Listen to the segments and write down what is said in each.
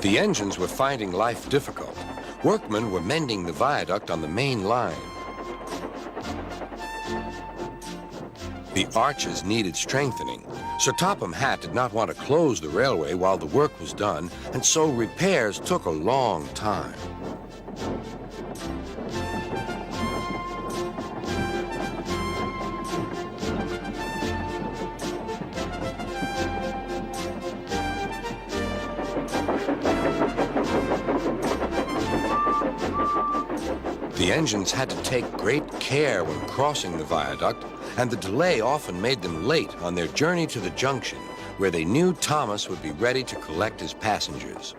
The engines were finding life difficult. Workmen were mending the viaduct on the main line. The arches needed strengthening, so Topham Hatt did not want to close the railway while the work was done, and so repairs took a long time. The engines had to take great care when crossing the viaduct, and the delay often made them late on their journey to the junction, where they knew Thomas would be ready to collect his passengers.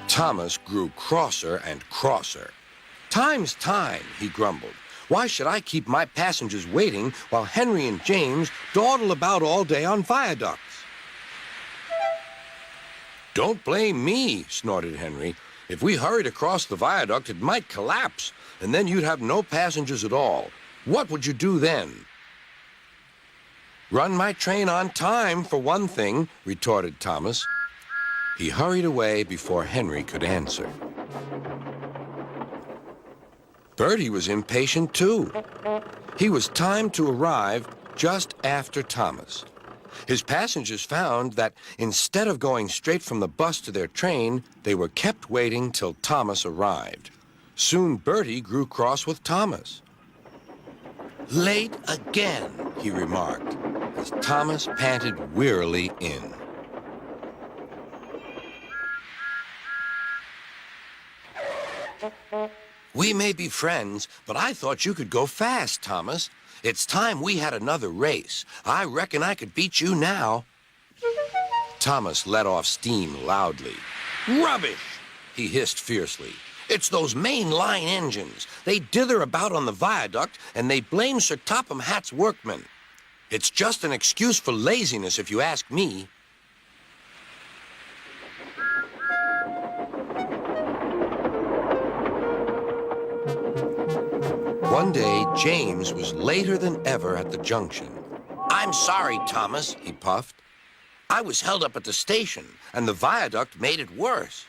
Thomas grew crosser and crosser. "Time's time," he grumbled. "Why should I keep my passengers waiting while Henry and James dawdle about all day on viaducts?" "Don't blame me," snorted Henry. "If we hurried across the viaduct, it might collapse, and then you'd have no passengers at all. What would you do then?" "Run my train on time, for one thing," retorted Thomas. He hurried away before Henry could answer. Bertie was impatient too. He was timed to arrive just after Thomas. His passengers found that instead of going straight from the bus to their train, they were kept waiting till Thomas arrived. Soon Bertie grew cross with Thomas. "Late again," he remarked, as Thomas panted wearily in. "We may be friends, but I thought you could go fast, Thomas. It's time we had another race. I reckon I could beat you now." Thomas let off steam loudly. "Rubbish!" he hissed fiercely. "It's those main line engines. They dither about on the viaduct, and they blame Sir Topham Hatt's workmen. It's just an excuse for laziness, if you ask me." One day, James was later than ever at the junction. "I'm sorry, Thomas," he puffed. "I was held up at the station, and the viaduct made it worse."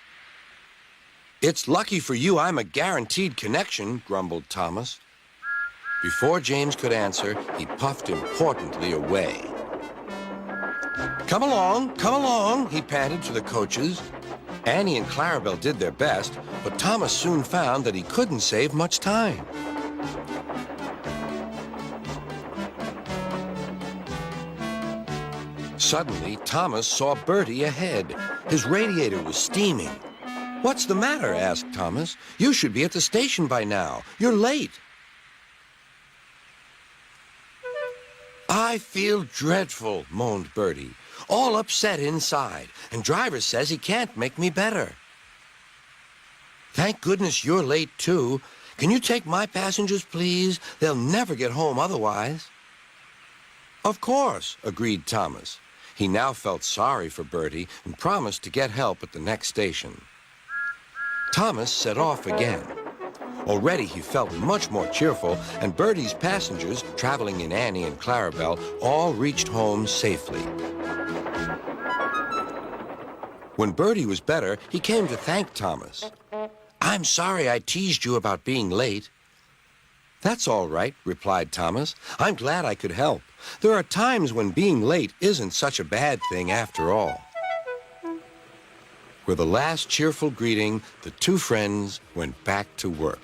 "It's lucky for you I'm a guaranteed connection," grumbled Thomas. Before James could answer, he puffed importantly away. Come along," he panted to the coaches. Annie and Clarabel did their best, but Thomas soon found that he couldn't save much time. Suddenly, Thomas saw Bertie ahead. His radiator was steaming. "What's the matter?" asked Thomas. "You should be at the station by now. You're late." "I feel dreadful," moaned Bertie. "All upset inside, and driver says he can't make me better." "Thank goodness you're late, too. Can you take my passengers, please? They'll never get home otherwise." "Of course," agreed Thomas. He now felt sorry for Bertie and promised to get help at the next station. Thomas set off again. Already he felt much more cheerful, and Bertie's passengers, traveling in Annie and Clarabel, all reached home safely. When Bertie was better, he came to thank Thomas. "I'm sorry I teased you about being late." "That's all right," replied Thomas. "I'm glad I could help. There are times when being late isn't such a bad thing after all." With a last cheerful greeting, the two friends went back to work.